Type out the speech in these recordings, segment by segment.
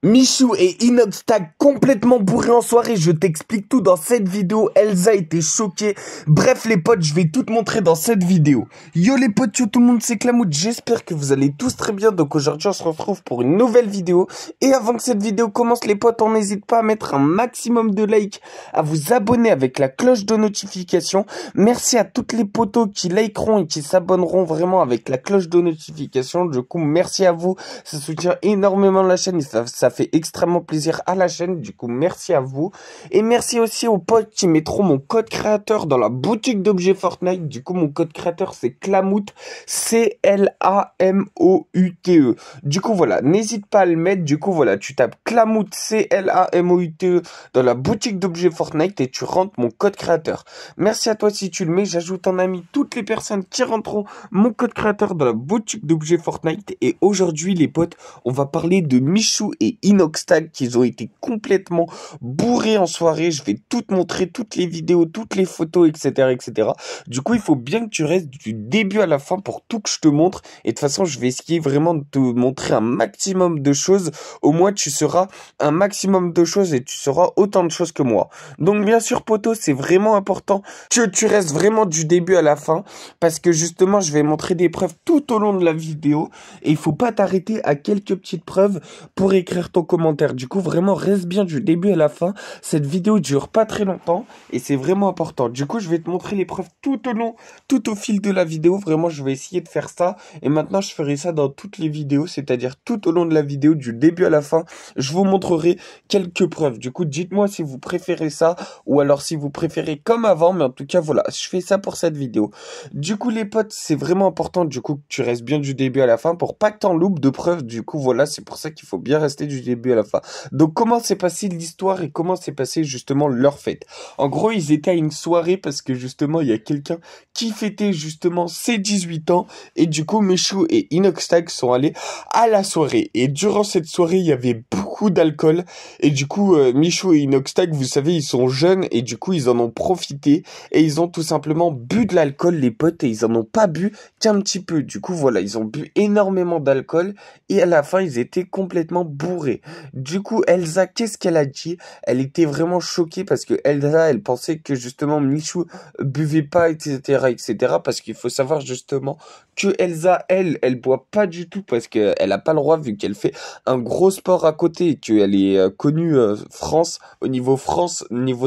Michou et Inoxtag complètement bourrés en soirée, je t'explique tout dans cette vidéo, Elsa était choquée. Bref les potes, je vais tout te montrer dans cette vidéo. Yo les potes, yo tout le monde, c'est Clamout, j'espère que vous allez tous très bien. Donc aujourd'hui on se retrouve pour une nouvelle vidéo. Et avant que cette vidéo commence les potes, on n'hésite pas à mettre un maximum de likes, à vous abonner avec la cloche de notification. Merci à toutes les potos qui likeront et qui s'abonneront vraiment avec la cloche de notification. Du coup merci à vous, ça soutient énormément la chaîne et ça fait extrêmement plaisir à la chaîne, du coup merci à vous. Et merci aussi aux potes qui mettront mon code créateur dans la boutique d'objets Fortnite. Du coup mon code créateur c'est Clamout, C-L-A-M-O-U-T-E. Du coup voilà, n'hésite pas à le mettre. Du coup voilà, tu tapes Clamout, C-L-A-M-O-U-T-E dans la boutique d'objets Fortnite et tu rentres mon code créateur. Merci à toi si tu le mets, j'ajoute en ami toutes les personnes qui rentreront mon code créateur dans la boutique d'objets Fortnite. Et aujourd'hui les potes, on va parler de Michou et Inoxtag qui ont été complètement bourrés en soirée. Je vais tout te montrer, toutes les vidéos, toutes les photos, etc., etc. Du coup, il faut bien que tu restes du début à la fin pour tout que je te montre. Et de toute façon, je vais essayer vraiment de te montrer un maximum de choses. Au moins, tu sauras un maximum de choses et tu sauras autant de choses que moi. Donc, bien sûr, poto, c'est vraiment important que tu restes vraiment du début à la fin parce que justement, je vais montrer des preuves tout au long de la vidéo et il faut pas t'arrêter à quelques petites preuves pour écrire ton commentaire. Du coup, vraiment, reste bien du début à la fin. Cette vidéo dure pas très longtemps et c'est vraiment important. Du coup, je vais te montrer les preuves tout au long, tout au fil de la vidéo. Vraiment, je vais essayer de faire ça. Et maintenant, je ferai ça dans toutes les vidéos, c'est-à-dire tout au long de la vidéo, du début à la fin. Je vous montrerai quelques preuves. Du coup, dites-moi si vous préférez ça ou alors si vous préférez comme avant. Mais en tout cas, voilà, je fais ça pour cette vidéo. Du coup, les potes, c'est vraiment important du coup que tu restes bien du début à la fin pour pas que t'en loupes de preuves. Du coup, voilà, c'est pour ça qu'il faut bien rester du début à la fin. Donc, comment s'est passée l'histoire et comment s'est passée justement leur fête? En gros, ils étaient à une soirée parce que justement, il y a quelqu'un qui fêtait justement ses 18 ans et du coup, Michou et Inoxtag sont allés à la soirée. Et durant cette soirée, il y avait beaucoup d'alcool et du coup, Michou et Inoxtag, vous savez, ils sont jeunes et du coup, ils en ont profité et ils ont tout simplement bu de l'alcool, les potes, et ils en ont pas bu qu'un petit peu. Du coup, voilà, ils ont bu énormément d'alcool et à la fin, ils étaient complètement bourrés. Du coup, Elsa, qu'est-ce qu'elle a dit? Elle était vraiment choquée parce que Elsa, elle pensait que justement Michou buvait pas, etc., etc. Parce qu'il faut savoir justement que Elsa, elle boit pas du tout parce que elle a pas le droit vu qu'elle fait un gros sport à côté et qu'elle est connue France, au niveau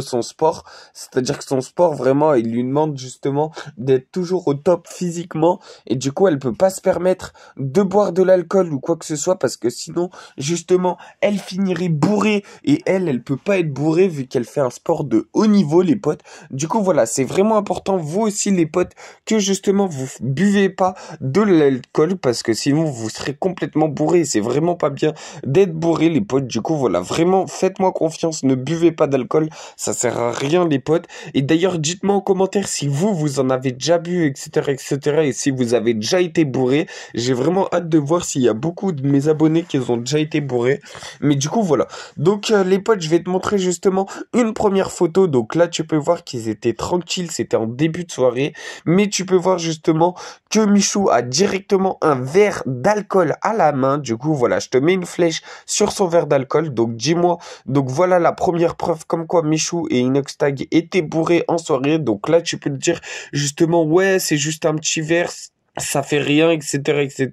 son sport. C'est-à-dire que son sport, vraiment, il lui demande justement d'être toujours au top physiquement et du coup, elle peut pas se permettre de boire de l'alcool ou quoi que ce soit parce que sinon, justement, elle finirait bourrée et elle peut pas être bourrée vu qu'elle fait un sport de haut niveau, les potes. Du coup, voilà, c'est vraiment important, vous aussi, les potes, que justement, vous buvez pas de l'alcool parce que sinon, vous serez complètement bourré. C'est vraiment pas bien d'être bourré, les potes. Du coup, voilà, vraiment, faites-moi confiance, ne buvez pas d'alcool, ça sert à rien, les potes. Et d'ailleurs, dites-moi en commentaire si vous en avez déjà bu, etc., etc., et si vous avez déjà été bourré. J'ai vraiment hâte de voir s'il y a beaucoup de mes abonnés qui ont déjà été bourrés. Mais du coup, voilà. Donc, les potes, je vais te montrer justement une première photo. Donc là, tu peux voir qu'ils étaient tranquilles. C'était en début de soirée. Mais tu peux voir justement que Michou a directement un verre d'alcool à la main. Du coup, voilà, je te mets une flèche sur son verre d'alcool. Donc, dis-moi. Donc, voilà la première preuve comme quoi Michou et Inoxtag étaient bourrés en soirée. Donc là, tu peux te dire justement, ouais, c'est juste un petit verre. Ça fait rien, etc., etc.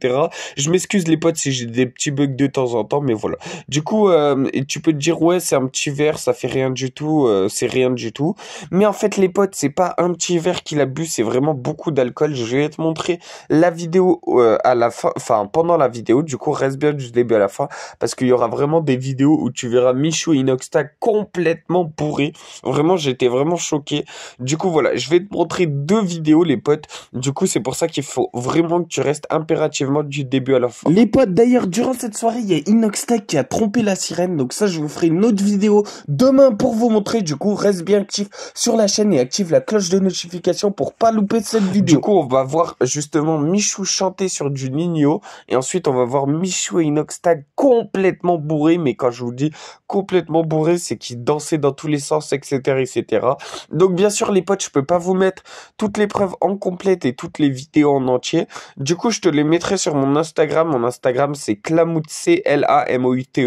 Je m'excuse les potes si j'ai des petits bugs de temps en temps, mais voilà. Du coup, et tu peux te dire, ouais, c'est un petit verre, ça fait rien du tout, c'est rien du tout. Mais en fait, les potes, c'est pas un petit verre qu'il a bu, c'est vraiment beaucoup d'alcool. Je vais te montrer la vidéo à la fin, enfin, pendant la vidéo. Du coup, reste bien du début à la fin, parce qu'il y aura vraiment des vidéos où tu verras Michou et Inoxtag complètement bourrés. Vraiment, j'étais vraiment choqué. Du coup, voilà, je vais te montrer deux vidéos, les potes. Du coup, c'est pour ça qu'il faut vraiment que tu restes impérativement du début à la fin. Les potes, d'ailleurs, durant cette soirée, il y a Inoxtag qui a trompé la sirène. Donc ça, je vous ferai une autre vidéo demain pour vous montrer. Du coup, reste bien actif sur la chaîne et active la cloche de notification pour pas louper cette vidéo. Du coup, on va voir justement Michou chanter sur du Nino. Et ensuite, on va voir Michou et Inoxtag complètement bourrés. Mais quand je vous dis complètement bourrés, c'est qu'ils dansaient dans tous les sens, etc., etc. Donc, bien sûr, les potes, je peux pas vous mettre toutes les preuves en complète et toutes les vidéos en entier. entier. Du coup, je te les mettrai sur mon Instagram. Mon Instagram, c'est Clamoute, Clamoute.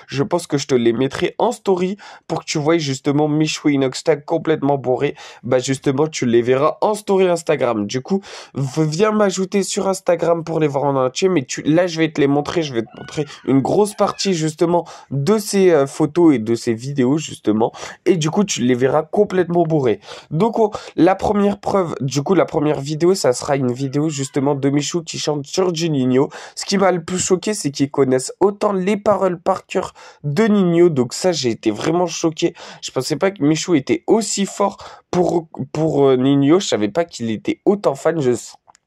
Je pense que je te les mettrai en story pour que tu vois justement Michou et Inoxtag complètement bourrés. Bah justement, tu les verras en story Instagram. Du coup, viens m'ajouter sur Instagram pour les voir en entier. Mais là, je vais te les montrer. Je vais te montrer une grosse partie justement de ces photos et de ces vidéos justement. Et du coup, tu les verras complètement bourrés. Donc, la première preuve, du coup, la première vidéo, ça sera une vidéo justement de Michou qui chante sur du Ninho. Ce qui m'a le plus choqué, c'est qu'ils connaissent autant les paroles par cœur de Ninho. Donc ça, j'ai été vraiment choqué. Je pensais pas que Michou était aussi fort pour Ninho. Je savais pas qu'il était autant fan.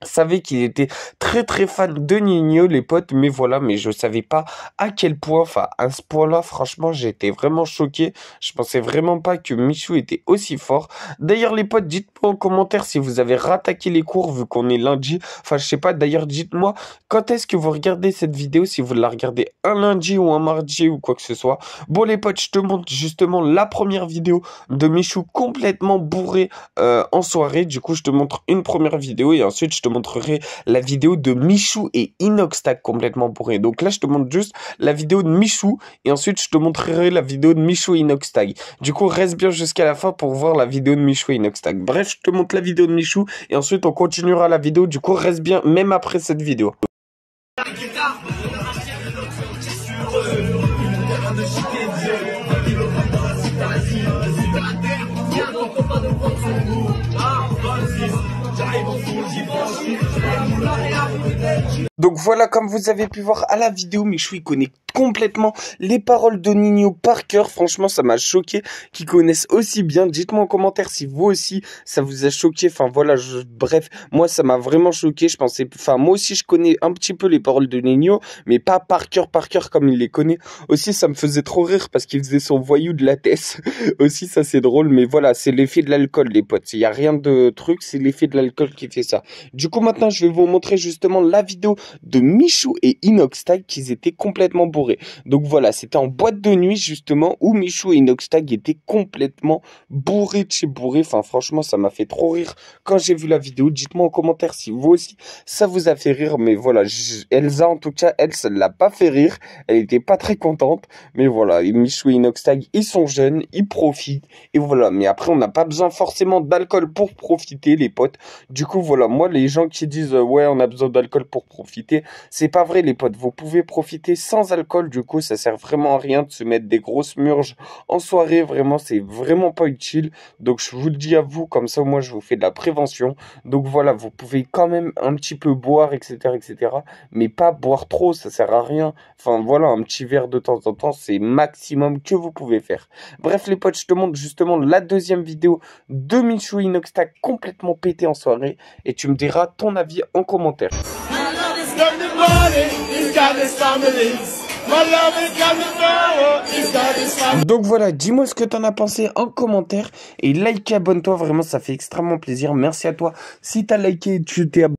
Je savais qu'il était très très fan de Ninho, les potes, mais voilà, mais je savais pas à quel point, enfin à ce point-là, franchement, j'ai été vraiment choqué. Je pensais vraiment pas que Michou était aussi fort. D'ailleurs, les potes, dites-moi en commentaire si vous avez rattaqué les cours vu qu'on est lundi. Enfin, je sais pas, d'ailleurs, dites-moi quand est-ce que vous regardez cette vidéo, si vous la regardez un lundi ou un mardi ou quoi que ce soit. Bon, les potes, je te montre justement la première vidéo de Michou complètement bourré en soirée. Du coup, je te montre une première vidéo et ensuite, je te montrerai la vidéo de Michou et Inoxtag complètement bourré. Donc là, je te montre juste la vidéo de Michou et ensuite, je te montrerai la vidéo de Michou et Inoxtag. Du coup, reste bien jusqu'à la fin pour voir la vidéo de Michou et Inoxtag. Bref, je te montre la vidéo de Michou et ensuite, on continuera la vidéo. Du coup, reste bien même après cette vidéo. Donc voilà, comme vous avez pu voir à la vidéo, Michou il connaît complètement les paroles de Ninho par cœur. Franchement, ça m'a choqué qu'ils connaissent aussi bien. Dites-moi en commentaire si vous aussi ça vous a choqué. Enfin voilà, bref, moi ça m'a vraiment choqué. Je pensais, enfin moi aussi je connais un petit peu les paroles de Ninho, mais pas par cœur comme il les connaît. Aussi, ça me faisait trop rire parce qu'il faisait son voyou de la tête. Aussi, ça c'est drôle, mais voilà, c'est l'effet de l'alcool, les potes. Il y a rien de truc, c'est l'effet de l'alcool qui fait ça. Du coup, maintenant, je vais vous montrer justement la vidéo de Michou et Inoxtag qu'ils étaient complètement bourrés. Donc voilà, c'était en boîte de nuit justement où Michou et Inoxtag étaient complètement bourrés de chez bourrés. Enfin franchement, ça m'a fait trop rire quand j'ai vu la vidéo. Dites-moi en commentaire si vous aussi ça vous a fait rire. Mais voilà, Elsa en tout cas, elle, ça ne l'a pas fait rire. Elle était pas très contente. Mais voilà, Michou et Inoxtag, ils sont jeunes, ils profitent. Et voilà, mais après on n'a pas besoin forcément d'alcool pour profiter les potes. Du coup voilà, moi les gens qui disent ouais on a besoin d'alcool pour profiter, c'est pas vrai les potes, vous pouvez profiter sans alcool. Du coup ça sert vraiment à rien de se mettre des grosses murges en soirée, vraiment c'est vraiment pas utile. Donc je vous le dis à vous, comme ça moi je vous fais de la prévention. Donc voilà, vous pouvez quand même un petit peu boire etc, mais pas boire trop, ça sert à rien. Enfin voilà, un petit verre de temps en temps c'est maximum que vous pouvez faire. Bref les potes, je te montre justement la deuxième vidéo de Michou et Inoxtag complètement pété en soirée et tu me diras ton avis en commentaire. Donc voilà, dis-moi ce que t'en as pensé en commentaire et like et abonne-toi, vraiment ça fait extrêmement plaisir. Merci à toi si t'as liké, tu t'es abonné.